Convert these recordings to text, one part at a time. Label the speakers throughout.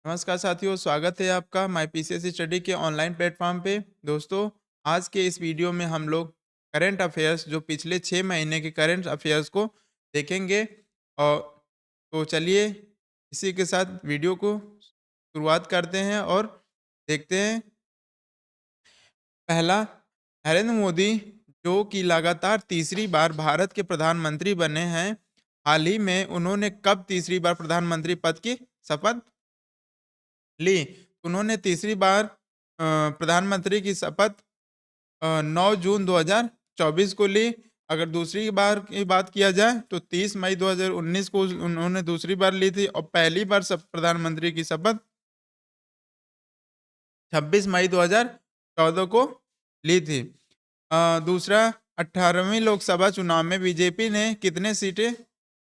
Speaker 1: नमस्कार साथियों, स्वागत है आपका माय पीसीएससी स्टडी के ऑनलाइन प्लेटफॉर्म पे। दोस्तों, आज के इस वीडियो में हम लोग करंट अफेयर्स जो पिछले 6 महीने के करंट अफेयर्स को देखेंगे। और तो चलिए इसी के साथ वीडियो को शुरुआत करते हैं और देखते हैं। पहला, नरेंद्र मोदी जो कि लगातार तीसरी बार भारत के प्रधानमंत्री बने हैं, हाल ही में उन्होंने कब तीसरी बार प्रधानमंत्री पद की शपथ ली? उन्होंने तीसरी बार प्रधानमंत्री की शपथ 9 जून 2024 को ली। अगर दूसरी बार की बात किया जाए तो 30 मई 2019 को उन्होंने दूसरी बार ली थी और पहली बार सब प्रधानमंत्री की शपथ 26 मई 2014 को ली थी। दूसरा, 18वीं लोकसभा चुनाव में बीजेपी ने कितने सीटें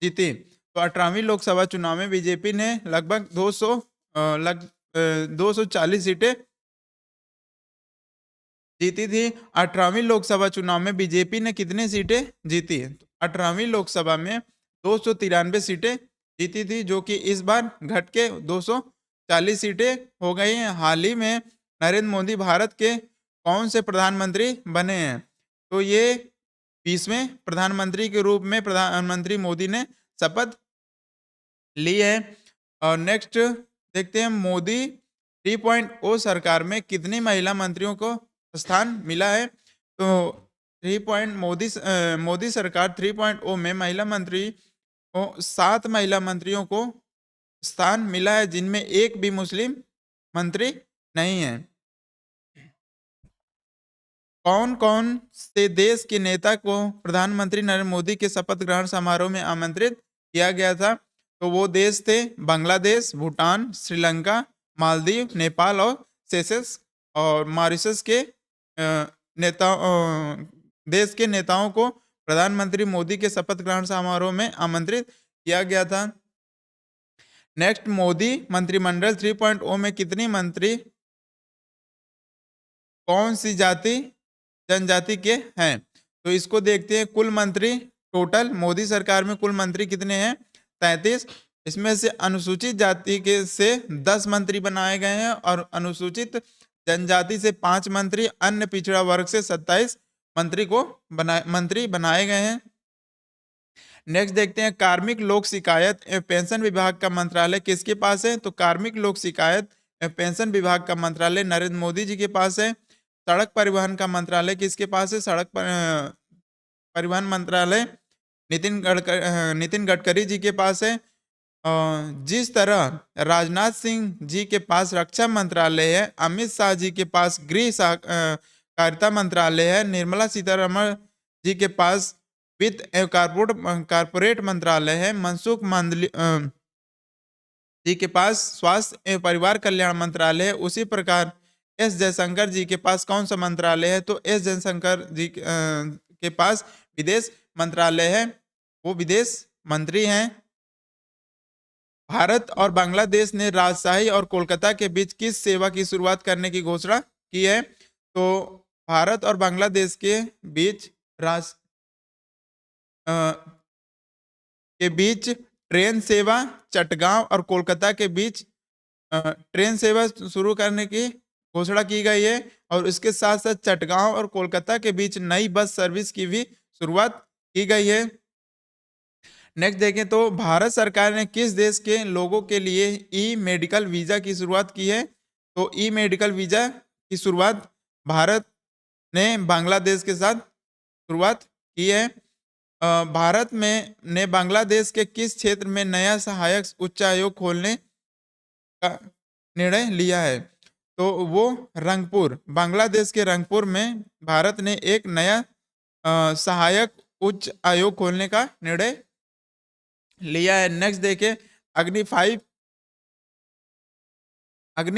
Speaker 1: जीती? तो 18वीं लोकसभा चुनाव में बीजेपी ने लगभग 240 सीटें जीती थी। 18वीं लोकसभा चुनाव में बीजेपी ने कितनी सीटें जीती? 18वीं लोकसभा में 293 सीटें जीती थी, जो कि इस बार घट के 240 सीटें हो गई हैं। हाल ही में नरेंद्र मोदी भारत के कौन से प्रधानमंत्री बने हैं? तो ये 20वें प्रधानमंत्री के रूप में प्रधानमंत्री मोदी ने शपथ ली है। और नेक्स्ट देखते हैं, मोदी 3.0 सरकार में कितनी महिला मंत्रियों को स्थान मिला है? तो मोदी सरकार 3.0 में महिला मंत्री को 7 महिला मंत्रियों को स्थान मिला है, जिनमें एक भी मुस्लिम मंत्री नहीं है। कौन-कौन से देश के नेता को प्रधानमंत्री नरेंद्र मोदी के शपथ ग्रहण समारोह में आमंत्रित किया गया था? तो वो देश थे बांग्लादेश, भूटान, श्रीलंका, मालदीव, नेपाल और सेशल्स। और मॉरिशस के देश के नेताओं को प्रधानमंत्री मोदी के शपथ ग्रहण समारोह में आमंत्रित किया गया था। नेक्स्ट, मोदी मंत्रिमंडल 3.0 में कितनी मंत्री कौन सी जनजाति के हैं? तो इसको देखते हैं। कुल मंत्री टोटल मोदी सरकार में कुल मंत्री कितने हैं? 33। इसमें से अनुसूचित जाति के से 10 मंत्री बनाए गए हैं और अनुसूचित जनजाति से 5 मंत्री, अन्य पिछड़ा वर्ग से 27 मंत्री बनाए गए हैं। नेक्स्ट देखते हैं, कार्मिक लोक शिकायत एवं पेंशन विभाग का मंत्रालय किसके पास है? तो कार्मिक लोक शिकायत एवं पेंशन विभाग का मंत्रालय नरेंद्र मोदी जी के पास है। सड़क परिवहन का मंत्रालय किसके पास है? परिवहन मंत्रालय नितिन गडकरी जी के पास है। जिस तरह राजनाथ सिंह जी के पास रक्षा मंत्रालय है, अमित शाह जी के पास कारिता मंत्रालय है, निर्मला सीतारमण जी के पास वित्त एवं कारपोरेट मंत्रालय है, मनसुख जी के पास स्वास्थ्य एवं परिवार कल्याण मंत्रालय है, उसी प्रकार एस जयशंकर जी के पास कौन सा मंत्रालय है? तो एस जयशंकर जी के पास विदेश मंत्रालय है, वो विदेश मंत्री हैं। भारत और बांग्लादेश ने राजशाही और कोलकाता के बीच किस सेवा की शुरुआत करने की घोषणा की है? तो भारत और बांग्लादेश के बीच राज अ, के बीच ट्रेन सेवा, चटगांव और कोलकाता के बीच ट्रेन सेवा शुरू करने की घोषणा की गई है। और इसके साथ साथ चटगांव और कोलकाता के बीच नई बस सर्विस की भी शुरुआत की गई है। नेक्स्ट देखें तो भारत सरकार ने किस देश के लोगों के लिए ई मेडिकल वीजा की शुरुआत की है? तो ई मेडिकल वीजा की शुरुआत भारत ने बांग्लादेश के साथ शुरुआत की है। भारत में ने बांग्लादेश के किस क्षेत्र में नया सहायक उच्च आयोग खोलने का निर्णय लिया है? तो वो रंगपुर, बांग्लादेश के रंगपुर में भारत ने एक नया सहायक उच्च आयोग खोलने का निर्णय लिया है। नेक्स्ट देखें, अग्नि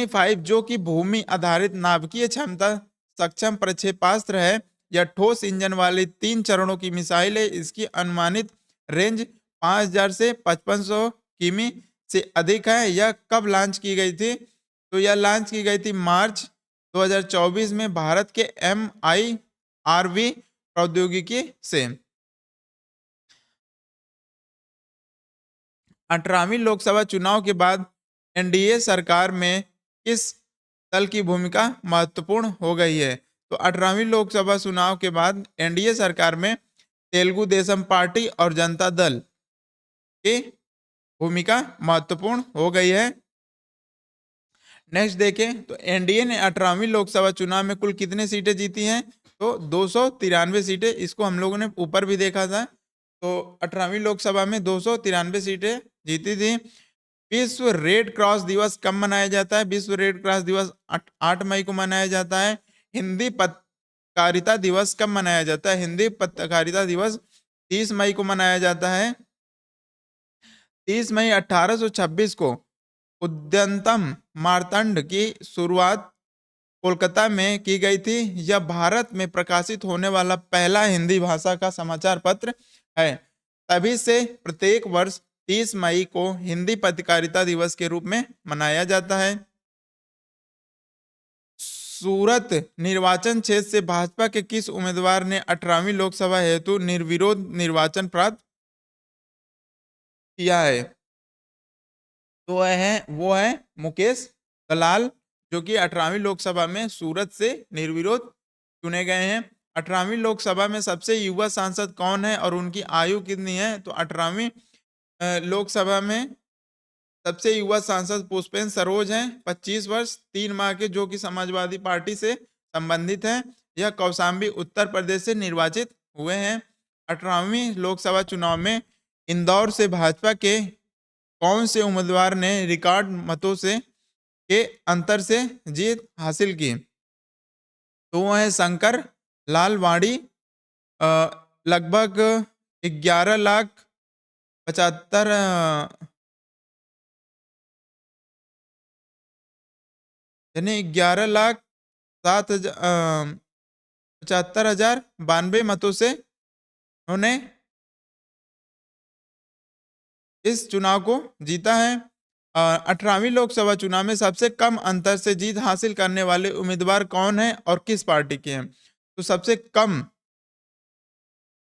Speaker 1: 5 जो कि भूमि आधारित नाभिकीय क्षमता सक्षम प्रक्षेपास्त्र है, यह ठोस इंजन वाली 3 चरणों की मिसाइल है। इसकी अनुमानित रेंज 5000 से 5500 किमी से अधिक है। यह कब लॉन्च की गई थी? तो यह लॉन्च की गई थी मार्च 2024 में भारत के MIRV प्रौद्योगिकी से। 18वीं लोकसभा चुनाव के बाद एनडीए सरकार में किस दल की भूमिका महत्वपूर्ण हो गई है? तो 18वीं लोकसभा चुनाव के बाद एनडीए सरकार में तेलुगु देशम पार्टी और जनता दल की भूमिका महत्वपूर्ण हो गई है। नेक्स्ट देखें तो एनडीए ने 18वीं लोकसभा चुनाव में कुल कितने सीटें जीती हैं? तो 293 सीटें। इसको हम लोगों ने ऊपर भी देखा था। तो 18वीं लोकसभा में 293 सीटें जीती थी। विश्व रेड क्रॉस दिवस कब मनाया जाता है? विश्व रेड क्रॉस दिवस 8 मई को मनाया जाता है। हिंदी पत्रकारिता दिवस कब मनाया जाता है? हिंदी पत्रकारिता दिवस 30 मई को मनाया जाता है। 30 मई 1826 को उद्यंतम मार्तंड की शुरुआत कोलकाता में की गई थी। यह भारत में प्रकाशित होने वाला पहला हिंदी भाषा का समाचार पत्र है। तभी से प्रत्येक वर्ष 30 मई को हिंदी पत्रकारिता दिवस के रूप में मनाया जाता है। सूरत निर्वाचन क्षेत्र से भाजपा के किस उम्मीदवार ने 18वीं लोकसभा हेतु निर्विरोध निर्वाचन प्राप्त किया है? तो वो है मुकेश दलाल, जो कि 18वीं लोकसभा में सूरत से निर्विरोध चुने गए हैं। 18वीं लोकसभा में सबसे युवा सांसद कौन है और उनकी आयु कितनी है? तो 18वीं लोकसभा में सबसे युवा सांसद पुष्पेंद्र सरोज हैं, 25 वर्ष 3 माह के, जो कि समाजवादी पार्टी से संबंधित हैं। यह कौशाम्बी उत्तर प्रदेश से निर्वाचित हुए हैं। 18वीं लोकसभा चुनाव में इंदौर से भाजपा के कौन से उम्मीदवार ने रिकॉर्ड मतों से के अंतर से जीत हासिल की? तो वो है शंकर लाल वाणी। लगभग 11,75,000 यानी 11,07,75,92 मतों से उन्होंने इस चुनाव को जीता है। 18वीं लोकसभा चुनाव में सबसे कम अंतर से जीत हासिल करने वाले उम्मीदवार कौन है और किस पार्टी के हैं? तो सबसे कम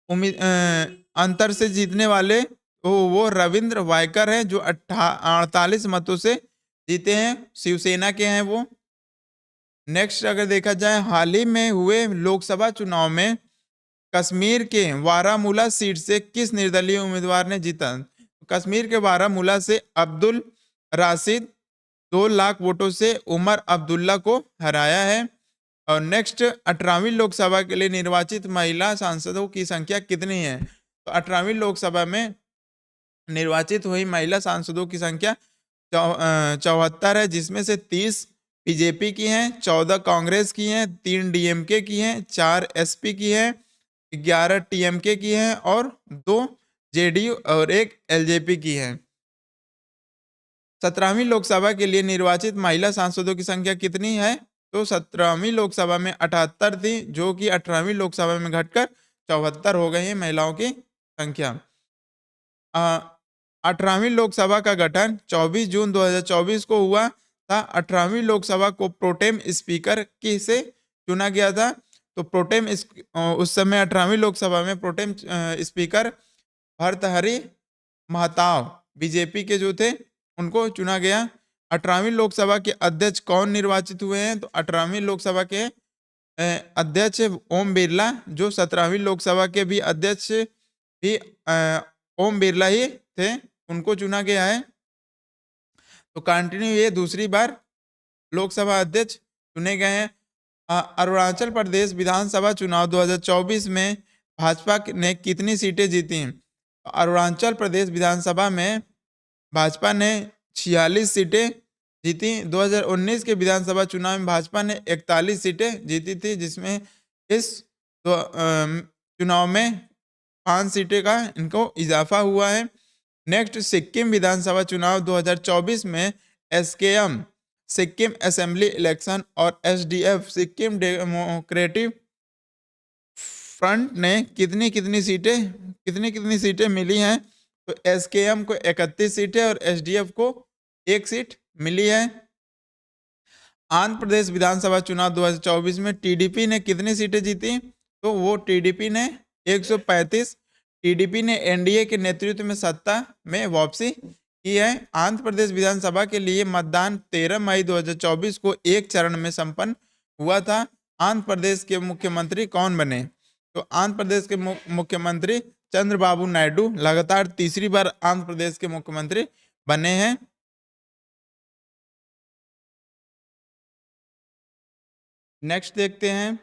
Speaker 1: अंतर से जीतने वाले वो रविंद्र वायकर हैं, जो 48 मतों से जीते हैं, शिवसेना के हैं वो। नेक्स्ट अगर देखा जाए, हाल ही में हुए लोकसभा चुनाव में कश्मीर के बारामूला सीट से किस निर्दलीय उम्मीदवार ने जीता? कश्मीर के बारामूला से अब्दुल राशिद 2 लाख वोटों से उमर अब्दुल्ला को हराया है। और नेक्स्ट 18वीं लोकसभा के लिए निर्वाचित महिला सांसदों की संख्या कितनी है? तो 18वीं लोकसभा में निर्वाचित हुई महिला सांसदों की संख्या 74 है, जिसमें से 30 बीजेपी की हैं, 14 कांग्रेस की हैं, 3 डीएमके की हैं, 4 एसपी की हैं, 11 टीएमके की हैं और 2 जेडीयू और 1 एलजेपी की हैं। 17वीं लोकसभा के लिए निर्वाचित महिला सांसदों की संख्या कितनी है? तो 17वीं लोकसभा में 78 थी, जो कि 18वीं लोकसभा में घटकर 74 हो गई है महिलाओं की संख्या। 18वीं लोकसभा का गठन 24 जून 2024 को हुआ था। 18वीं लोकसभा को प्रोटेम स्पीकर किसे चुना गया था? तो प्रोटेम उस समय 18वीं लोकसभा में protem speaker Bhartruhari Mahtab BJP के जो थे उनको चुना गया। 18वीं लोकसभा के अध्यक्ष कौन निर्वाचित हुए हैं? तो 18वीं लोकसभा के अध्यक्ष ओम बिरला, जो 17वीं लोकसभा के भी अध्यक्ष भी ओम बिरला ही थे, उनको चुना गया है। तो कंटिन्यू ये दूसरी बार लोकसभा अध्यक्ष चुने गए हैं। अरुणाचल प्रदेश विधानसभा चुनाव 2024 में भाजपा ने कितनी सीटें जीती? अरुणाचल प्रदेश विधानसभा में भाजपा ने 46 सीटें जीती। 2019 के विधानसभा चुनाव में भाजपा ने 41 सीटें जीती थी, जिसमें इस चुनाव में 5 सीटें का इनको इजाफा हुआ है। नेक्स्ट, सिक्किम विधानसभा चुनाव 2024 में एसकेएम सिक्किम असेंबली इलेक्शन और एसडीएफ सिक्किम डेमोक्रेटिक फ्रंट ने कितनी सीटें मिली हैं? तो एसकेएम को 31 सीटें और एसडीएफ को 1 सीट मिली है। आंध्र प्रदेश विधानसभा चुनाव 2024 में टीडीपी ने कितनी सीटें जीती? तो वो टीडीपी ने 135। टीडीपी ने एनडीए के नेतृत्व में सत्ता में वापसी की है। आंध्र प्रदेश विधानसभा के लिए मतदान 13 मई 2024 को एक चरण में संपन्न हुआ था। आंध्र प्रदेश के मुख्यमंत्री कौन बने? तो आंध्र प्रदेश के मुख्यमंत्री चंद्रबाबू नायडू लगातार तीसरी बार आंध्र प्रदेश के मुख्यमंत्री बने हैं। नेक्स्ट देखते हैं,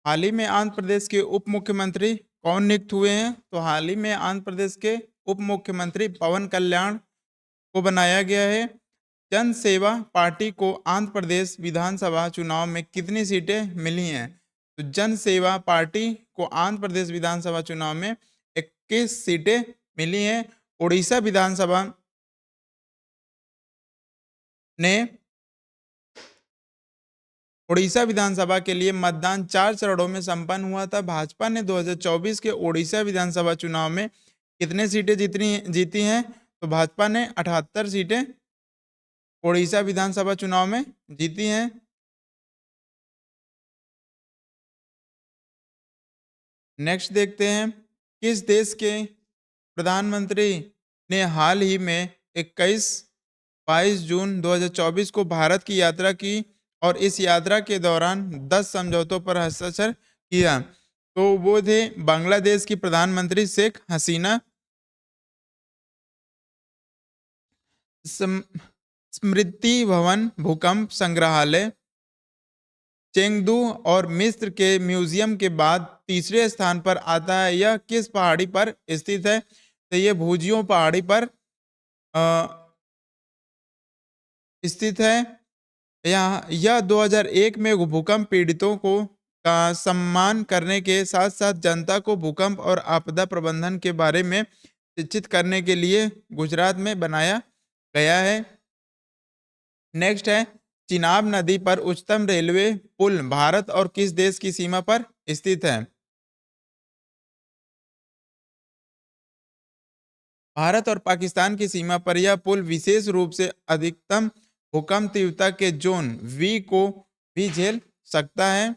Speaker 1: हाल ही में आंध्र प्रदेश के उप मुख्यमंत्री कौन नियुक्त हुए हैं? तो हाल ही में आंध्र प्रदेश के उप मुख्यमंत्री पवन कल्याण को बनाया गया है। जन सेवा पार्टी को आंध्र प्रदेश विधानसभा चुनाव में कितनी सीटें मिली हैं? तो जन सेवा पार्टी को आंध्र प्रदेश विधानसभा चुनाव में 21 सीटें मिली हैं। उड़ीसा विधानसभा ने उड़ीसा विधानसभा के लिए मतदान 4 चरणों में संपन्न हुआ था। भाजपा ने 2024 के उड़ीसा विधानसभा चुनाव में कितने सीटें जीती हैं? तो भाजपा ने 78 सीटें उड़ीसा विधानसभा चुनाव में जीती हैं। नेक्स्ट देखते हैं, किस देश के प्रधानमंत्री ने हाल ही में 22 जून 2024 को भारत की यात्रा की और इस यात्रा के दौरान 10 समझौतों पर हस्ताक्षर किया? तो वो थे बांग्लादेश की प्रधानमंत्री शेख हसीना। स्मृति भवन भूकंप संग्रहालय चेंगदू और मिस्र के म्यूजियम के बाद तीसरे स्थान पर आता है। यह किस पहाड़ी पर स्थित है? तो ये भुजियो पहाड़ी पर स्थित है। यह 2001 में भूकंप पीड़ितों को का सम्मान करने के साथ साथ जनता को भूकंप और आपदा प्रबंधन के बारे में शिक्षित करने के लिए गुजरात में बनाया गया है। नेक्स्ट है, चिनाब नदी पर उच्चतम रेलवे पुल भारत और किस देश की सीमा पर स्थित है? भारत और पाकिस्तान की सीमा पर यह पुल विशेष रूप से अधिकतम भूकंप तीव्रता के जोन वी को भी झेल सकता है।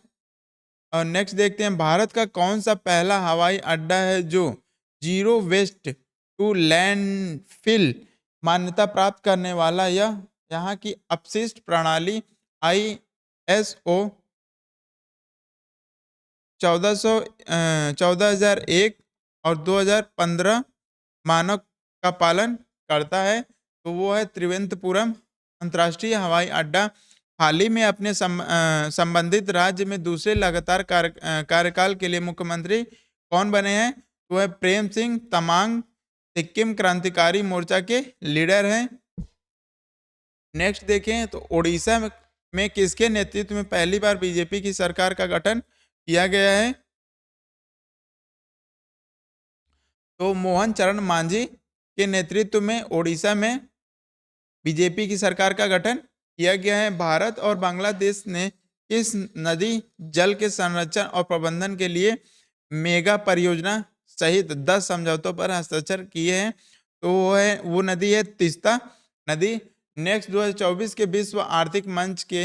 Speaker 1: और नेक्स्ट देखते हैं, भारत का कौन सा पहला हवाई अड्डा है जो जीरो वेस्ट टू लैंडफिल मान्यता प्राप्त करने वाला? यह यहाँ की अपशिष्ट प्रणाली ISO 1401 और 2015 मानक का पालन करता है। तो वो है त्रिवेंद्रपुरम अंतर्राष्ट्रीय हवाई अड्डा। हाल ही में अपने संबंधित राज्य में दूसरे लगातार कार्यकाल के लिए मुख्यमंत्री कौन बने हैं? तो है प्रेम सिंह तमांग, सिक्किम क्रांतिकारी मोर्चा के लीडर हैं। नेक्स्ट देखें तो उड़ीसा में किसके नेतृत्व में पहली बार बीजेपी की सरकार का गठन किया गया है? तो मोहन चरण मांझी के नेतृत्व में उड़ीसा में बीजेपी की सरकार का गठन किया गया है। भारत और बांग्लादेश ने किस नदी जल के संरक्षण और प्रबंधन के लिए मेगा परियोजना सहित 10 समझौतों पर हस्ताक्षर किए हैं? तो वो नदी है तीस्ता नदी। नेक्स्ट 2024 के विश्व आर्थिक मंच के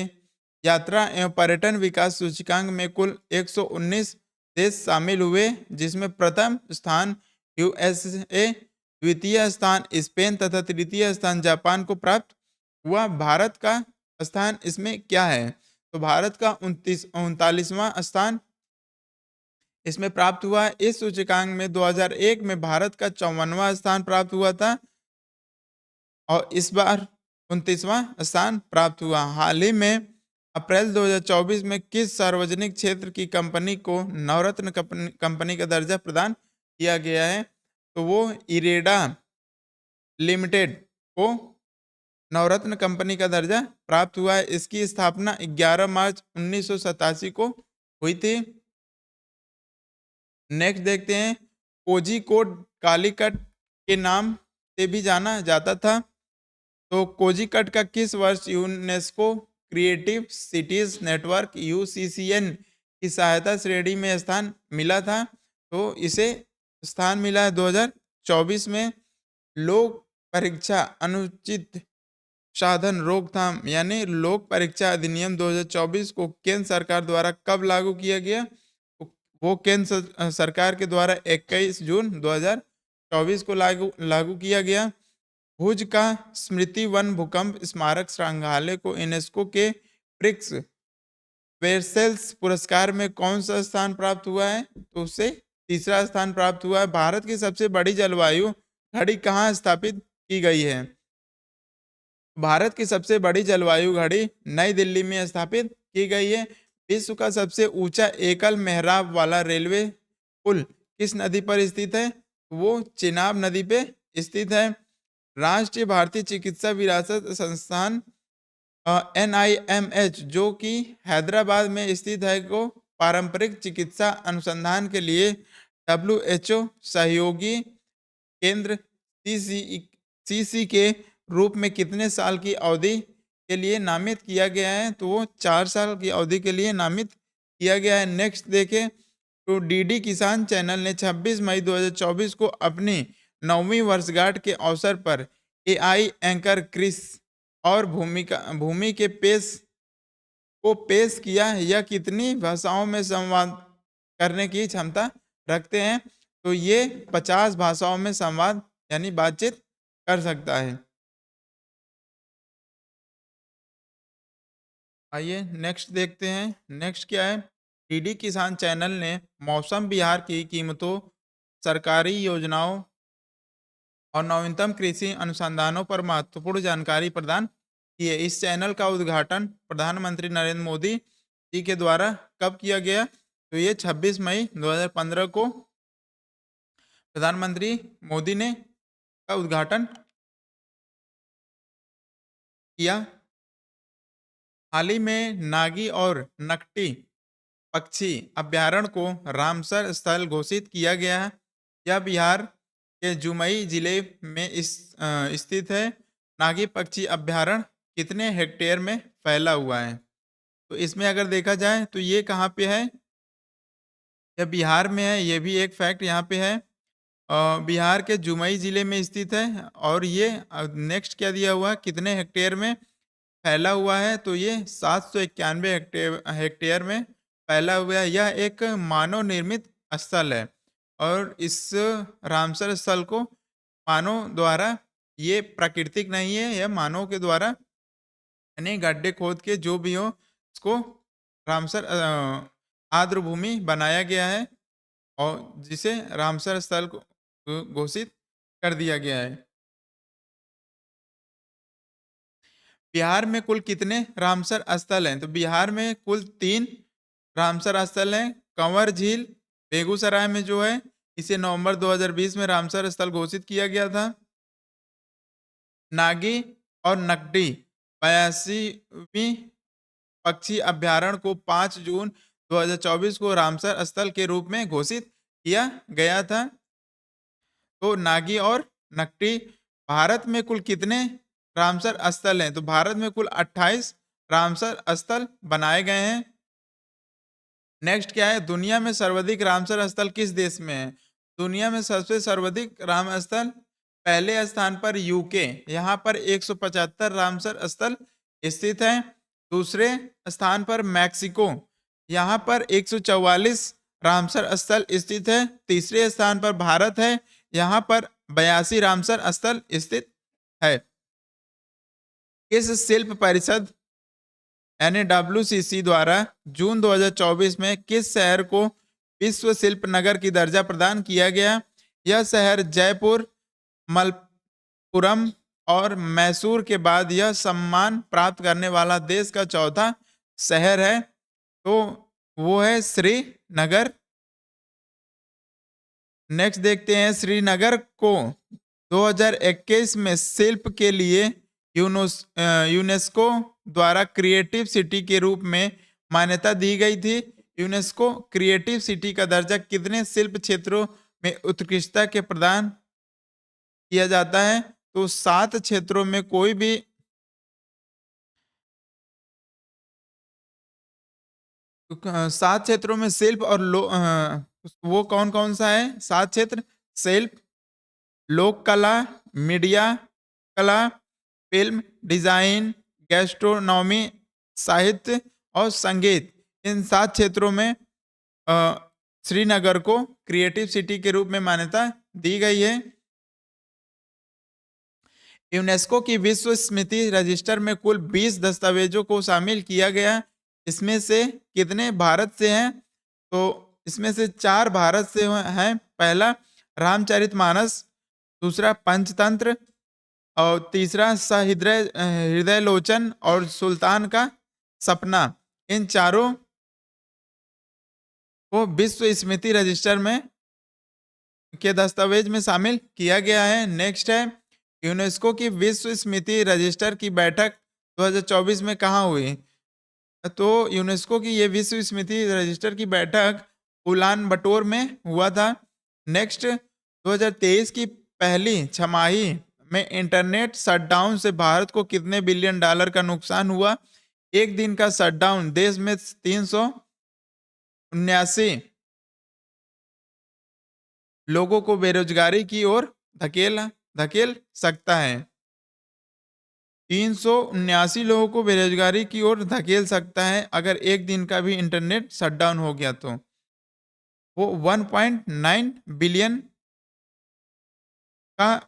Speaker 1: यात्रा एवं पर्यटन विकास सूचकांक में कुल 119 देश शामिल हुए, जिसमें प्रथम स्थान USA, द्वितीय स्थान स्पेन तथा तृतीय स्थान जापान को प्राप्त हुआ। भारत का स्थान इसमें क्या है? तो भारत का 39वां स्थान इसमें प्राप्त हुआ। इस सूचकांक में 2001 में भारत का 54वां स्थान प्राप्त हुआ था और इस बार 29वां स्थान प्राप्त हुआ। हाल ही में अप्रैल 2024 में किस सार्वजनिक क्षेत्र की कंपनी को नवरत्न कंपनी का दर्जा प्रदान किया गया है? तो वो इरेडा लिमिटेड को नवरत्न कंपनी का दर्जा प्राप्त हुआ है। इसकी स्थापना 11 मार्च 1987 को हुई थी। नेक्स्ट देखते हैं, कोझिकोड कालीकट के नाम से भी जाना जाता था। तो कोझिकोड का किस वर्ष UNESCO creative cities network UCCN की सहायता श्रेणी में स्थान मिला था? तो इसे स्थान मिला है 2024 में। लोक परीक्षा अनुचित साधन रोकथाम यानी लोक परीक्षा अधिनियम 2024 को केंद्र सरकार द्वारा कब लागू किया गया? वो केंद्र सरकार के द्वारा 21 जून 2024 को लागू किया गया। भुज का स्मृति वन भूकंप स्मारक संग्रहालय को यूनेस्को के प्रिक्स वेरसेल्स पुरस्कार में कौन सा स्थान प्राप्त हुआ है? तो उसे तीसरा स्थान प्राप्त हुआ है। भारत की सबसे बड़ी जलवायु घड़ी कहाँ स्थापित की गई है? भारत की सबसे बड़ी जलवायु घड़ी नई दिल्ली में स्थापित की गई है। विश्व का सबसे ऊंचा एकल मेहराब वाला रेलवे पुल किस नदी पर स्थित है? वो चिनाब नदी पे स्थित है। राष्ट्रीय भारतीय चिकित्सा विरासत संस्थान NIMH जो कि हैदराबाद में स्थित है को पारंपरिक चिकित्सा अनुसंधान के लिए WHO सहयोगी केंद्र CC के रूप में कितने साल की अवधि के लिए नामित किया गया है? तो वो 4 साल की अवधि के लिए नामित किया गया है। नेक्स्ट देखें तो डीडी किसान चैनल ने 26 मई 2024 को अपनी 9वीं वर्षगांठ के अवसर पर AI एंकर क्रिस और भूमि के पेश किया। यह कितनी भाषाओं में संवाद करने की क्षमता रखते हैं? तो ये 50 भाषाओं में संवाद यानी बातचीत कर सकता है। आइए नेक्स्ट देखते हैं। नेक्स्ट क्या है? डीडी किसान चैनल ने मौसम बिहार की कीमतों, सरकारी योजनाओं और नवीनतम कृषि अनुसंधानों पर महत्वपूर्ण जानकारी प्रदान की है। इस चैनल का उद्घाटन प्रधानमंत्री नरेंद्र मोदी जी के द्वारा कब किया गया? तो ये 26 मई 2015 को प्रधानमंत्री मोदी ने का उद्घाटन किया। हाल ही में नागी और नकटी पक्षी अभ्यारण्य को रामसर स्थल घोषित किया गया है। यह बिहार के जुमई जिले में स्थित है। नागी पक्षी अभ्यारण्य कितने हेक्टेयर में फैला हुआ है? तो इसमें अगर देखा जाए तो ये कहाँ पे है? यह बिहार में है। ये भी एक फैक्ट यहाँ पे है। बिहार के जुमई जिले में स्थित है। और ये नेक्स्ट क्या दिया हुआ है? कितने हेक्टेयर में फैला हुआ है? तो ये 791 हेक्टेयर में फैला हुआ है। यह एक मानव निर्मित स्थल है और इस रामसर स्थल को मानव द्वारा, ये प्राकृतिक नहीं है, यह मानव के द्वारा यानी गड्ढे खोद के जो भी हो इसको रामसर आर्द्र भूमि बनाया गया है और जिसे रामसर स्थल को घोषित कर दिया गया है। बिहार में कुल कितने रामसर स्थल हैं? तो बिहार में कुल 3 रामसर स्थल हैं। कंवर झील बेगूसराय में जो है, इसे नवंबर 2020 में रामसर स्थल घोषित किया गया था। नागी और नकटी 82वीं पक्षी अभ्यारण्य को 5 जून 2024 को रामसर स्थल के रूप में घोषित किया गया था। तो नागी और नकटी, भारत में कुल कितने रामसर स्थल हैं? तो भारत में कुल 28 रामसर स्थल बनाए गए हैं। नेक्स्ट क्या है? दुनिया में सर्वाधिक रामसर स्थल किस देश में है? दुनिया में सबसे सर्वाधिक राम स्थल पहले स्थान पर यूके, यहाँ पर 175 रामसर स्थल स्थित हैं। दूसरे स्थान पर मैक्सिको, यहाँ पर 144 रामसर स्थल स्थित है। तीसरे स्थान पर भारत है, यहाँ पर 82 रामसर स्थल स्थित है। किस शिल्प परिषद यानी WCC द्वारा जून 2024 में किस शहर को विश्व शिल्प नगर की दर्जा प्रदान किया गया? यह शहर जयपुर, मलप्पुरम और मैसूर के बाद यह सम्मान प्राप्त करने वाला देश का चौथा शहर है। तो वो है श्रीनगर। नेक्स्ट देखते हैं, श्रीनगर को 2021 में शिल्प के लिए यूनेस्को द्वारा क्रिएटिव सिटी के रूप में मान्यता दी गई थी। यूनेस्को क्रिएटिव सिटी का दर्जा कितने शिल्प क्षेत्रों में उत्कृष्टता के प्रदान किया जाता है? तो 7 क्षेत्रों में कोई भी 7 क्षेत्रों में शिल्प और वो कौन कौन सा है? 7 क्षेत्र: शिल्प, लोक कला, मीडिया कला, फिल्म डिजाइन, गैस्ट्रोनॉमी, साहित्य और संगीत। इन 7 क्षेत्रों में श्रीनगर को क्रिएटिव सिटी के रूप में मान्यता दी गई है। यूनेस्को की विश्व स्मृति रजिस्टर में कुल 20 दस्तावेजों को शामिल किया गया। इसमें से कितने भारत से हैं? तो इसमें से 4 भारत से हैं। पहला रामचरितमानस, दूसरा पंचतंत्र और तीसरा हृदय लोचन और सुल्तान का सपना। इन चारों को विश्व स्मृति रजिस्टर में के दस्तावेज में शामिल किया गया है। नेक्स्ट है यूनेस्को की विश्व स्मृति रजिस्टर की बैठक 2024 में कहाँ हुई? तो यूनेस्को की ये विश्व स्मृति रजिस्टर की बैठक उलान बटोर में हुआ था। नेक्स्ट 2023 की पहली छमाही में इंटरनेट शटडाउन से भारत को कितने बिलियन डॉलर का नुकसान हुआ? एक दिन का शटडाउन देश में 379 लोगों को बेरोजगारी की ओर धकेल धकेल सकता है। 379 लोगों को बेरोजगारी की ओर धकेल सकता है अगर एक दिन का भी इंटरनेट शटडाउन हो गया तो। वो 1.9 बिलियन का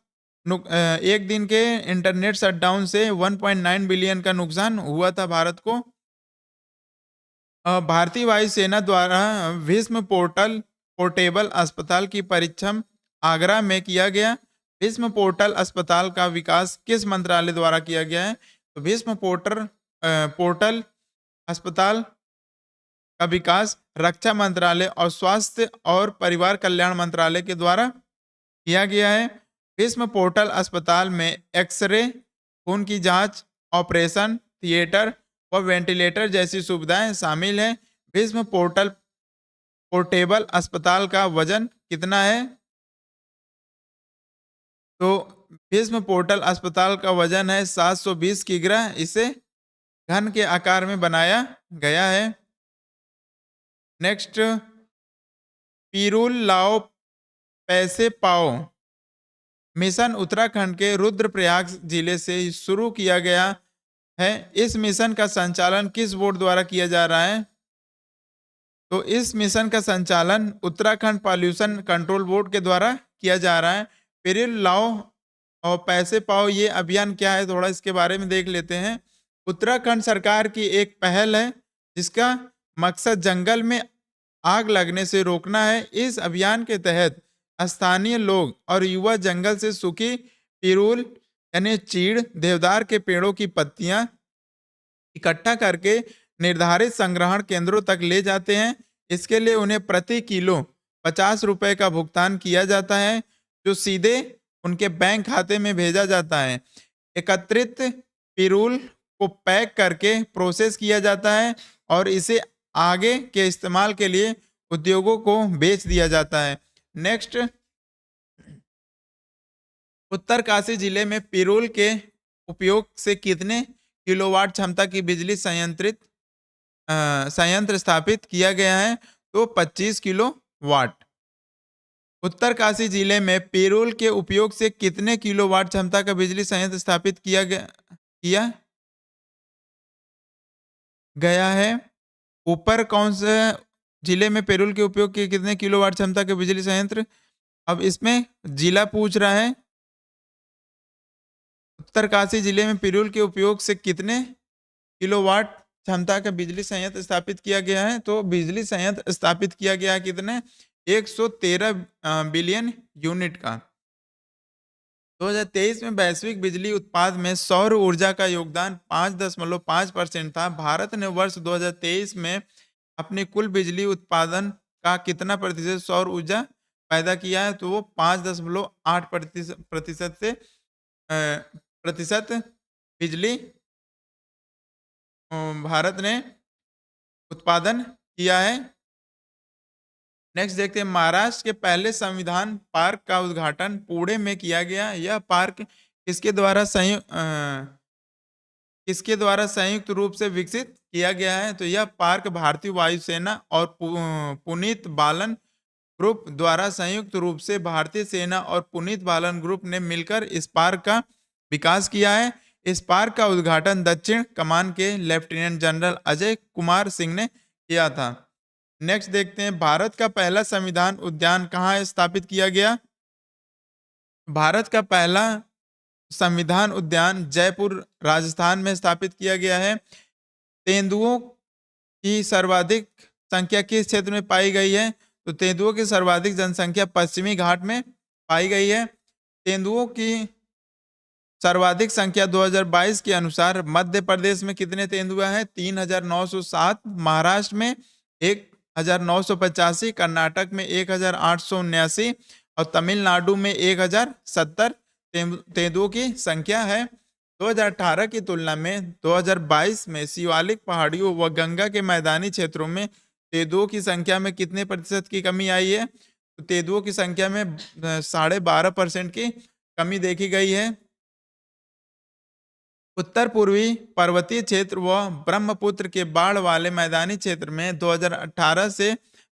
Speaker 1: एक दिन के इंटरनेट शटडाउन से 1.9 बिलियन का नुकसान हुआ था भारत को। भारतीय वायुसेना द्वारा भीष्म पोर्टेबल अस्पताल की परीक्षण आगरा में किया गया। भीष्म पोर्टल अस्पताल का विकास किस मंत्रालय द्वारा किया गया है? तो भीष्म पोर्टल अस्पताल का विकास रक्षा मंत्रालय और स्वास्थ्य और परिवार कल्याण मंत्रालय के द्वारा किया गया है। भीष्म पोर्टल अस्पताल में एक्सरे, खून की जांच, ऑपरेशन थिएटर व वेंटिलेटर जैसी सुविधाएं शामिल हैं। भीष्म पोर्टेबल अस्पताल का वजन कितना है? तो भीष्म पोर्टल अस्पताल का वजन है 720 किग्रा। इसे घन के आकार में बनाया गया है। नेक्स्ट पीरुल लाओ पैसे पाओ मिशन उत्तराखंड के रुद्रप्रयाग जिले से शुरू किया गया है। इस मिशन का संचालन किस बोर्ड द्वारा किया जा रहा है? तो इस मिशन का संचालन उत्तराखंड पॉल्यूशन कंट्रोल बोर्ड के द्वारा किया जा रहा है। पीरुल लाओ और पैसे पाओ ये अभियान क्या है, थोड़ा इसके बारे में देख लेते हैं। उत्तराखंड सरकार की एक पहल है जिसका मकसद जंगल में आग लगने से रोकना है। इस अभियान के तहत स्थानीय लोग और युवा जंगल से सूखी पिरूल यानी चीड़, देवदार के पेड़ों की पत्तियां इकट्ठा करके निर्धारित संग्रहण केंद्रों तक ले जाते हैं। इसके लिए उन्हें प्रति किलो 50 रुपए का भुगतान किया जाता है जो सीधे उनके बैंक खाते में भेजा जाता है। एकत्रित पिरूल को पैक करके प्रोसेस किया जाता है और इसे आगे के इस्तेमाल के लिए उद्योगों को बेच दिया जाता है। नेक्स्ट उत्तरकाशी जिले में पिरूल के उपयोग से कितने किलोवाट क्षमता की बिजली संयंत्र स्थापित किया गया है? तो 25 किलोवाट। उत्तरकाशी जिले में पिरूल के उपयोग से कितने किलोवाट क्षमता का बिजली संयंत्र स्थापित किया गया है? ऊपर कौन से जिले में पिरूल के उपयोग के कितने किलोवाट क्षमता के बिजली संयंत्र? अब इसमें जिला पूछ रहा है। उत्तरकाशी जिले में पिरूल के उपयोग से कितने किलोवाट क्षमता का बिजली संयंत्र स्थापित किया गया है? तो बिजली संयंत्र स्थापित किया गया है कितने? 113 बिलियन यूनिट का। 2023 में वैश्विक बिजली उत्पाद में सौर ऊर्जा का योगदान 5.5% था। भारत ने वर्ष 2023 में अपने कुल बिजली उत्पादन का कितना प्रतिशत सौर ऊर्जा पैदा किया है? तो वो 5.8 प्रतिशत बिजली भारत ने उत्पादन किया है। नेक्स्ट देखते हैं महाराष्ट्र के पहले संविधान पार्क का उद्घाटन पुणे में किया गया। यह पार्क किसके द्वारा संयुक्त रूप से विकसित किया गया है? तो यह पार्क भारतीय वायुसेना और पुनीत बालन ग्रुप द्वारा संयुक्त रूप से भारतीय सेना और पुनीत बालन ग्रुप ने मिलकर इस पार्क का विकास किया है। इस पार्क का उद्घाटन दक्षिण कमान के लेफ्टिनेंट जनरल अजय कुमार सिंह ने किया था। नेक्स्ट देखते हैं भारत का पहला संविधान उद्यान कहाँ स्थापित किया गया? भारत का पहला संविधान उद्यान जयपुर राजस्थान में स्थापित किया गया है। तेंदुओं की सर्वाधिक संख्या किस क्षेत्र में पाई गई है? तो तेंदुओं की सर्वाधिक जनसंख्या पश्चिमी घाट में पाई गई है। तेंदुओं की सर्वाधिक संख्या 2022 के अनुसार मध्य प्रदेश में कितने तेंदुआ हैं? 3,907, महाराष्ट्र में 1,985, कर्नाटक में 1,879 और तमिलनाडु में 1,070 तेंदुओं की संख्या है। 2018 की तुलना में 2022 में शिवालिक पहाड़ियों व गंगा के मैदानी क्षेत्रों में तेंदुओं की संख्या में कितने प्रतिशत की कमी आई है? तो तेंदुओं की संख्या में 12.5% की कमी देखी गई है। उत्तर पूर्वी पर्वतीय क्षेत्र व ब्रह्मपुत्र के बाढ़ वाले मैदानी क्षेत्र में 2018 से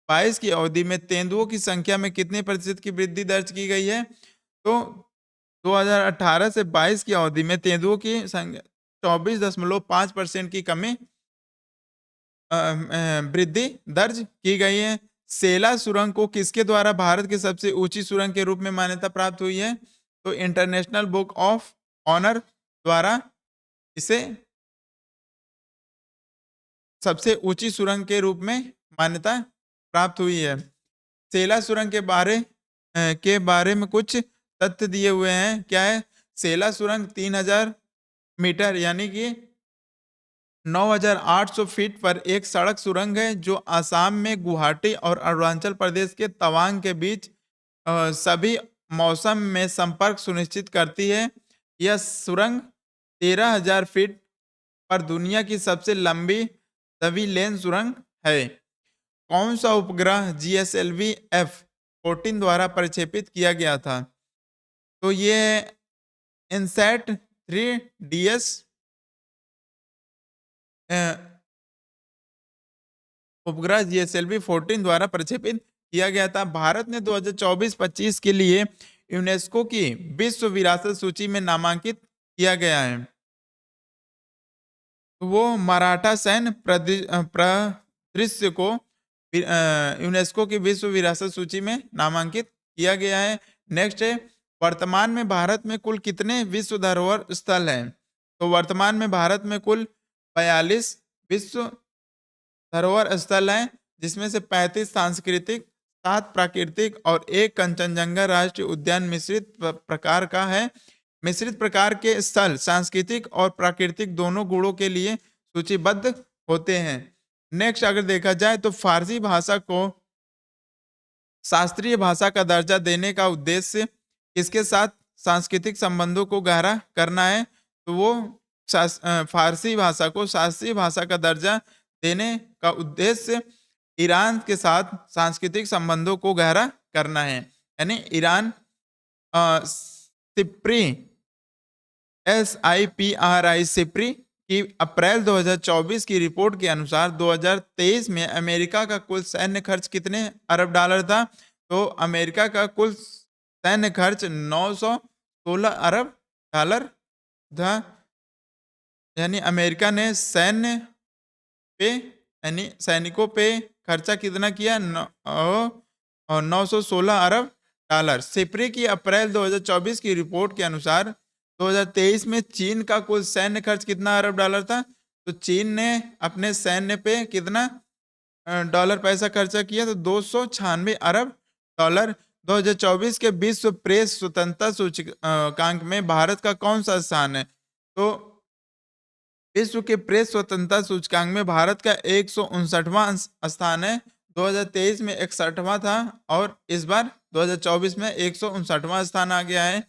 Speaker 1: 22 की अवधि में तेंदुओं की संख्या में कितने प्रतिशत की वृद्धि दर्ज की गई है? तो 2018 से 22 की अवधि में तेंदुओं की संख्या 24.5% की कमी वृद्धि दर्ज की गई है। सेला सुरंग को किसके द्वारा भारत की सबसे ऊंची सुरंग के रूप में मान्यता प्राप्त हुई है? तो इंटरनेशनल बुक ऑफ ऑनर द्वारा इसे सबसे ऊंची सुरंग के रूप में मान्यता प्राप्त हुई है। सेला सुरंग के बारे में कुछ तथ्य दिए हुए हैं। क्या है? सेला सुरंग 3,000 मीटर यानी कि 9,800 फीट पर एक सड़क सुरंग है जो आसाम में गुवाहाटी और अरुणाचल प्रदेश के तवांग के बीच सभी मौसम में संपर्क सुनिश्चित करती है। यह सुरंग 13,000 फीट पर दुनिया की सबसे लंबी तवी लेन सुरंग है। कौन सा उपग्रह GSLV F-14 द्वारा प्रक्षेपित किया गया था? तो ये इनसैट 3DS उपग्रह GSLV 14 द्वारा प्रक्षेपित किया गया था। भारत ने 2024-25 के लिए यूनेस्को की विश्व विरासत सूची में नामांकित किया गया है। वो मराठा सैन्य परिदृश्य को यूनेस्को की विश्व विरासत सूची में नामांकित किया गया है। नेक्स्ट है, वर्तमान में भारत में कुल कितने विश्व धरोहर स्थल हैं? तो वर्तमान में भारत में कुल 42 विश्व धरोहर स्थल हैं, जिसमें से 35 सांस्कृतिक, 7 प्राकृतिक और 1 कंचनजंगा राष्ट्रीय उद्यान मिश्रित प्रकार का है। मिश्रित प्रकार के स्थल सांस्कृतिक और प्राकृतिक दोनों गुणों के लिए सूचीबद्ध होते हैं। नेक्स्ट अगर देखा जाए तो फारसी भाषा को शास्त्रीय भाषा का दर्जा देने का उद्देश्य किसके साथ सांस्कृतिक संबंधों को गहरा करना है? तो वो फारसी भाषा को शास्त्रीय भाषा का दर्जा देने का उद्देश्य ईरान के साथ सांस्कृतिक संबंधों को गहरा करना है। यानी ईरान सिप्री सिप्री की अप्रैल 2024 की रिपोर्ट के अनुसार 2023 में अमेरिका का कुल सैन्य खर्च कितने अरब डॉलर था? तो अमेरिका का कुल सैन्य खर्च 916 अरब डॉलर था। यानी अमेरिका ने सैन्य पे यानी सैनिकों पे खर्चा कितना किया? 916 अरब डॉलर। सिप्री की अप्रैल 2024 की रिपोर्ट के अनुसार 2023 में चीन का कुल सैन्य खर्च कितना अरब डॉलर था? तो चीन ने अपने सैन्य पे कितना डॉलर पैसा खर्चा किया? तो 296 अरब डॉलर। 2024 के विश्व प्रेस स्वतंत्रता सूचकांक में भारत का कौन सा स्थान है? तो विश्व के प्रेस स्वतंत्रता सूचकांक में भारत का 159वां स्थान है। 2023 में 61वां था और इस बार 2024 में 159वां स्थान आ गया है।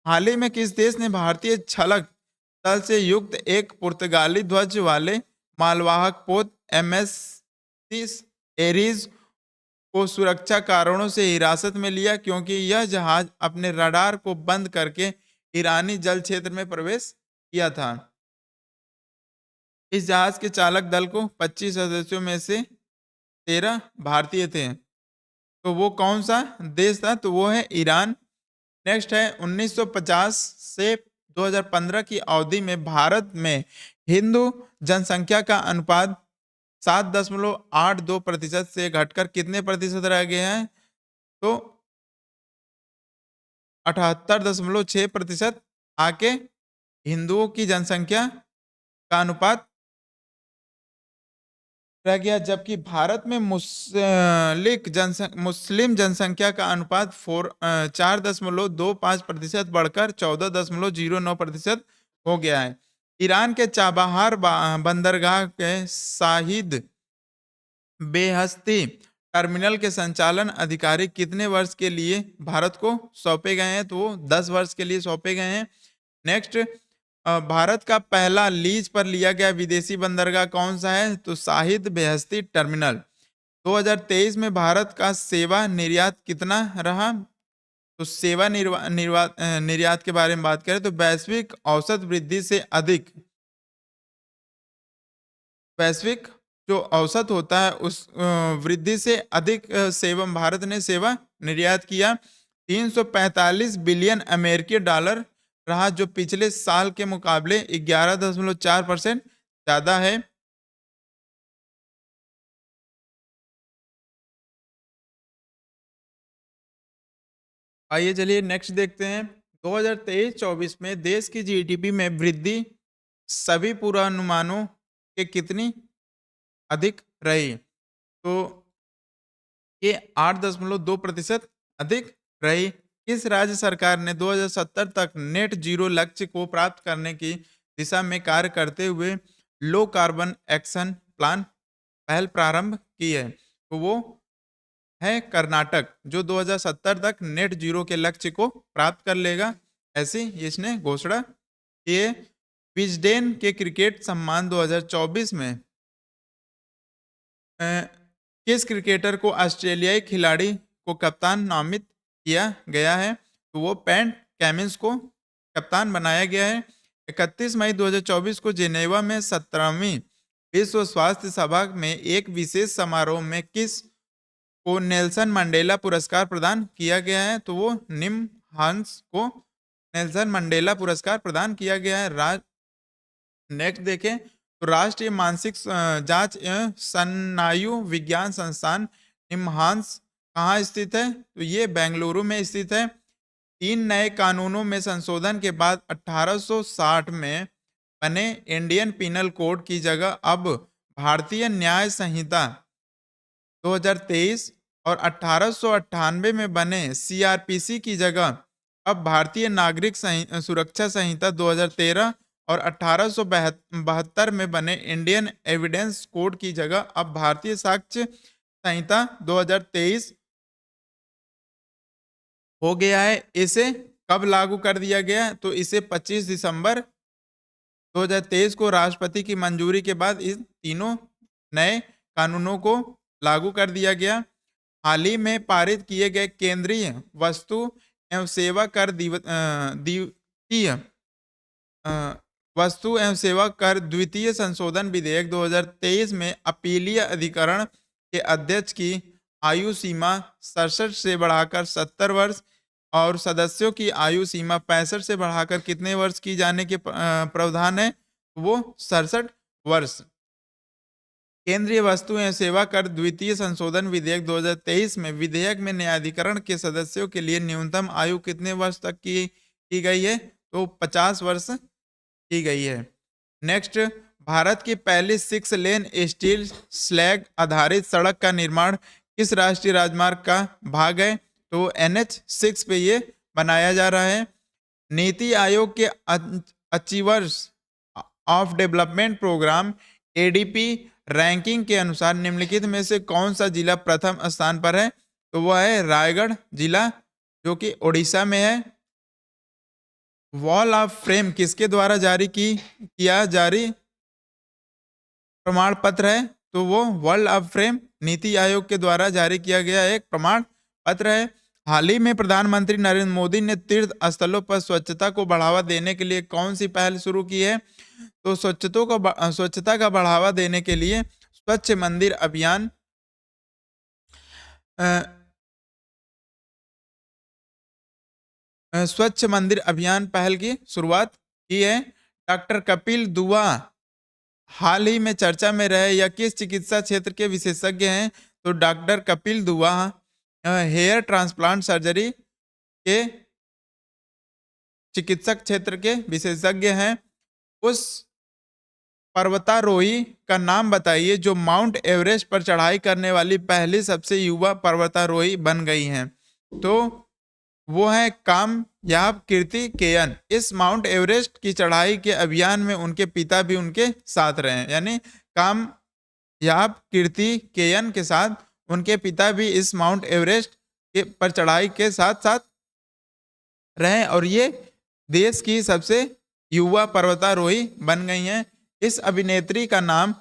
Speaker 1: हाल ही में किस देश ने भारतीय छलक दल से युक्त एक पुर्तगाली ध्वज वाले मालवाहक पोत MS एरीज को सुरक्षा कारणों से हिरासत में लिया, क्योंकि यह जहाज अपने रडार को बंद करके ईरानी जल क्षेत्र में प्रवेश किया था। इस जहाज के चालक दल को 25 सदस्यों में से 13 भारतीय थे। तो वो कौन सा देश था? तो वो है ईरान। नेक्स्ट है 1950 से 2015 की अवधि में भारत में हिंदू जनसंख्या का अनुपात 7.82% से घटकर कितने प्रतिशत रह गए हैं? तो 78.6% आके हिंदुओं की जनसंख्या का अनुपात रह गया, जबकि भारत में मुस्लिम जनसंख्या का अनुपात 4.25% बढ़कर 14.09% हो गया है। ईरान के चाबहार बंदरगाह के शाहिद बेहस्ती टर्मिनल के संचालन अधिकारी कितने वर्ष के लिए भारत को सौंपे गए हैं? तो वो 10 वर्ष के लिए सौंपे गए हैं। नेक्स्ट, भारत का पहला लीज पर लिया गया विदेशी बंदरगाह कौन सा है? तो शाहिद बेहस्ती टर्मिनल। 2023 में भारत का सेवा निर्यात कितना रहा? तो सेवा निर्यात के बारे में बात करें तो वैश्विक जो औसत होता है उस वृद्धि से अधिक सेवा भारत ने सेवा निर्यात किया। 345 बिलियन अमेरिकी डॉलर रहा, जो पिछले साल के मुकाबले 11.4% ज्यादा है। आइए चलिए नेक्स्ट देखते हैं। 2023-24 में देश की जीडीपी में वृद्धि सभी पूर्वानुमानों के कितनी अधिक रही? तो ये 8.2% अधिक रही। किस राज्य सरकार ने 2070 तक नेट जीरो लक्ष्य को प्राप्त करने की दिशा में कार्य करते हुए लो कार्बन एक्शन प्लान पहल प्रारंभ की है? तो वो है कर्नाटक, जो 2070 तक नेट जीरो के लक्ष्य को प्राप्त कर लेगा, ऐसी इसने घोषणा की है। विजडेन के क्रिकेट सम्मान 2024 में अ, किस क्रिकेटर को ऑस्ट्रेलियाई खिलाड़ी को कप्तान नामित किया गया है? तो वो पैट कैमिंस को कप्तान बनाया गया है। 31 मई 2024 को जिनेवा में 17वीं विश्व स्वास्थ्य सभा में एक विशेष समारोह में किस को नेल्सन मंडेला पुरस्कार प्रदान किया गया है? तो वो निम हांस को नेल्सन मंडेला पुरस्कार प्रदान किया गया है। नेक्स्ट देखें तो राष्ट्रीय मानसिक जांच एवं स्नायु विज्ञान संस्थान निम्हांस कहाँ स्थित है? तो ये बेंगलुरु में स्थित है। 3 नए कानूनों में संशोधन के बाद 1860 में बने इंडियन पिनल कोड की जगह अब भारतीय न्याय संहिता 2023 और 1898 में बने सीआरपीसी की जगह अब भारतीय नागरिक सुरक्षा संहिता 2013 और 1872 में बने इंडियन एविडेंस कोड की जगह अब भारतीय साक्ष्य संहिता 2023 हो गया है। इसे कब लागू कर दिया गया? तो इसे 25 दिसंबर 2023 को राष्ट्रपति की मंजूरी के बाद इन तीनों नए कानूनों को लागू कर दिया गया। हाल ही में पारित किए गए केंद्रीय वस्तु एवं सेवा कर द्वितीय वस्तु एवं सेवा कर द्वितीय संशोधन विधेयक 2023 में अपीलीय अधिकरण के अध्यक्ष की आयु सीमा 67 से बढ़ाकर 70 वर्ष और सदस्यों की आयु सीमा 65 से बढ़ाकर कितने वर्ष की जाने के प्रावधान है? वो 67 वर्ष। केंद्रीय वस्तु एवं सेवा कर द्वितीय संशोधन विधेयक 2023 में विधेयक में न्यायाधिकरण के सदस्यों के लिए न्यूनतम आयु कितने वर्ष तक की गई है? तो 50 वर्ष की गई है। नेक्स्ट, भारत की पहली 6 लेन स्टील स्लैग आधारित सड़क का निर्माण किस राष्ट्रीय राजमार्ग का भाग है? तो NH6 पे ये बनाया जा रहा है। नीति आयोग के achievers of development program ADP ranking के अनुसार निम्नलिखित में से कौन सा जिला प्रथम स्थान पर है? तो वह है रायगढ़ जिला, जो कि ओडिशा में है। वॉल ऑफ फ्रेम किसके द्वारा जारी प्रमाण पत्र है? तो वो वर्ल्ड ऑफ फ्रेम नीति आयोग के द्वारा जारी किया गया एक प्रमाण पत्र है। हाल ही में प्रधानमंत्री नरेंद्र मोदी ने तीर्थ स्थलों पर स्वच्छता को बढ़ावा देने के लिए कौन सी पहल शुरू की है? तो स्वच्छता का बढ़ावा देने के लिए स्वच्छ मंदिर अभियान अ, स्वच्छ मंदिर अभियान पहल की शुरुआत की है। डॉक्टर कपिल दुआ हाल ही में चर्चा में रहे या किस चिकित्सा क्षेत्र के विशेषज्ञ हैं? तो डॉक्टर कपिल दुआ हेयर ट्रांसप्लांट सर्जरी के चिकित्सक क्षेत्र के विशेषज्ञ हैं। उस पर्वतारोही का नाम बताइए जो माउंट एवरेस्ट पर चढ़ाई करने वाली पहली सबसे युवा पर्वतारोही बन गई हैं। तो वो है कामयाब कीर्ति केयन। इस माउंट एवरेस्ट की चढ़ाई के अभियान में उनके पिता भी उनके साथ रहे हैं, यानी कामयाब कीर्ति केयन के साथ उनके पिता भी इस माउंट एवरेस्ट के पर चढ़ाई के साथ साथ रहे और ये देश की सबसे युवा पर्वतारोही बन गई हैं। इस अभिनेत्री का नाम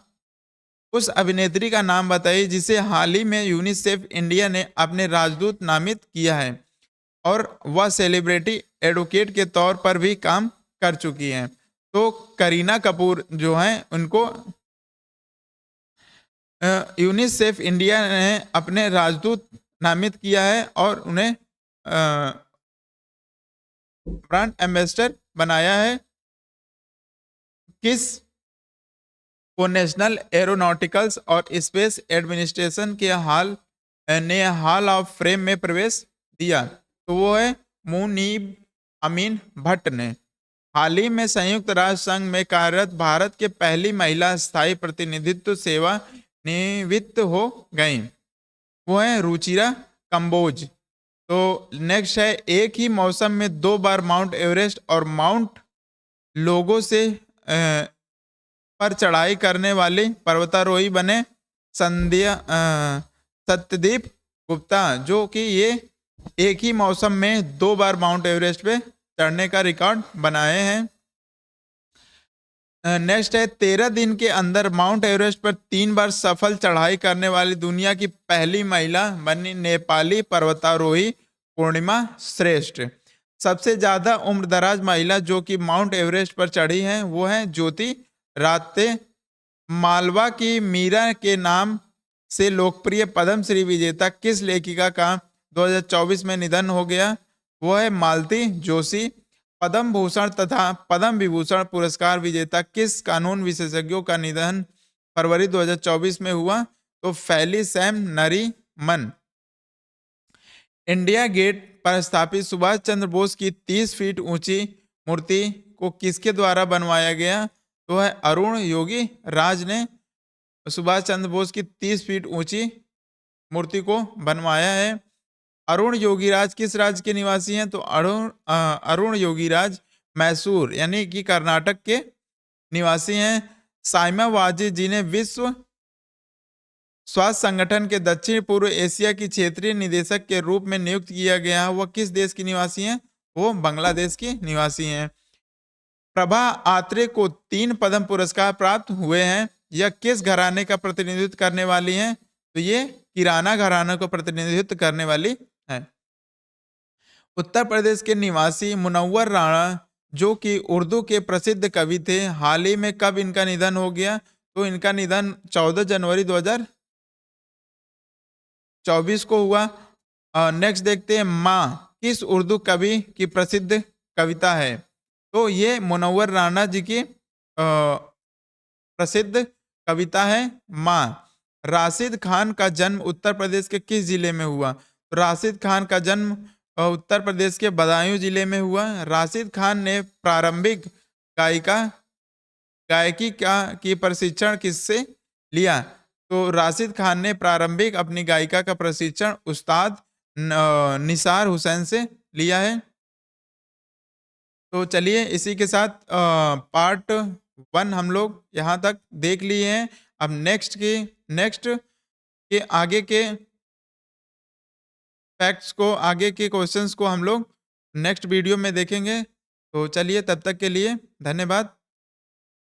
Speaker 1: उस अभिनेत्री का नाम बताइए जिसे हाल ही में यूनिसेफ इंडिया ने अपने राजदूत नामित किया है और वह सेलिब्रिटी एडवोकेट के तौर पर भी काम कर चुकी हैं। तो करीना कपूर जो हैं उनको यूनिसेफ इंडिया ने अपने राजदूत नामित किया है और उन्हें ब्रांड एम्बेसडर बनाया है। किस को नेशनल एरोनॉटिकल्स और स्पेस एडमिनिस्ट्रेशन के हॉल ऑफ फेम में प्रवेश दिया? तो वो है मुनीब अमीन भट्ट ने। हाल ही में संयुक्त राष्ट्र संघ में कार्यरत भारत के पहली महिला स्थायी प्रतिनिधित्व सेवा निवृत्त हो गई, वो है रुचिरा कंबोज। तो नेक्स्ट है एक ही मौसम में 2 बार माउंट एवरेस्ट और माउंट लोगो से पर चढ़ाई करने वाली पर्वतारोही बने सत्यदीप गुप्ता, जो कि ये एक ही मौसम में 2 बार माउंट एवरेस्ट पे चढ़ने का रिकॉर्ड बनाए हैं। नेक्स्ट है 13 दिन के अंदर माउंट एवरेस्ट पर 3 बार सफल चढ़ाई करने वाली दुनिया की पहली महिला बनी नेपाली पर्वतारोही पूर्णिमा श्रेष्ठ। सबसे ज्यादा उम्रदराज महिला जो कि माउंट एवरेस्ट पर चढ़ी हैं वो है ज्योति राते। मालवा की मीरा के नाम से लोकप्रिय पद्मश्री विजेता किस लेखिका का 2024 में निधन हो गया? वो है मालती जोशी। पद्म भूषण तथा पद्म विभूषण पुरस्कार विजेता किस कानून विशेषज्ञों का निधन फरवरी 2024 में हुआ? तो फैली सैम नरीमन। इंडिया गेट पर स्थापित सुभाष चंद्र बोस की 30 फीट ऊंची मूर्ति को किसके द्वारा बनवाया गया? तो है अरुण योगी राज ने सुभाष चंद्र बोस की 30 फीट ऊंची मूर्ति को बनवाया है। अरुण योगीराज किस राज्य के निवासी हैं? तो अरुण योगीराज मैसूर यानी कि कर्नाटक के निवासी हैं। साइमा वाजी जिन्हें विश्व स्वास्थ्य संगठन के दक्षिण पूर्व एशिया की क्षेत्रीय निदेशक के रूप में नियुक्त किया गया है, वह किस देश की निवासी हैं? वो बांग्लादेश की निवासी हैं। प्रभा आत्रे को 3 पद्म पुरस्कार प्राप्त हुए हैं, यह किस घराने का प्रतिनिधित्व करने वाली हैं? तो ये किराना घराना को प्रतिनिधित्व करने वाली है। उत्तर प्रदेश के निवासी मुनव्वर राणा जो कि उर्दू के प्रसिद्ध कवि थे, हाल ही में कब इनका निधन हो गया? तो इनका निधन 14 जनवरी 2024 को हुआ। नेक्स्ट देखते हैं माँ किस उर्दू कवि की प्रसिद्ध कविता है? तो ये मुनव्वर राणा जी की प्रसिद्ध कविता है माँ। राशिद खान का जन्म उत्तर प्रदेश के किस जिले में हुआ? तो राशिद खान का जन्म उत्तर प्रदेश के बदायूं जिले में हुआ। राशिद खान ने प्रारंभिक गायकी की प्रशिक्षण किससे लिया? तो राशिद खान ने प्रारंभिक अपनी गायिका का प्रशिक्षण उस्ताद निसार हुसैन से लिया है। तो चलिए इसी के साथ पार्ट 1 हम लोग यहाँ तक देख लिए हैं। अब नेक्स्ट के आगे के फैक्ट्स को, आगे के क्वेश्चंस को हम लोग नेक्स्ट वीडियो में देखेंगे। तो चलिए तब तक के लिए धन्यवाद।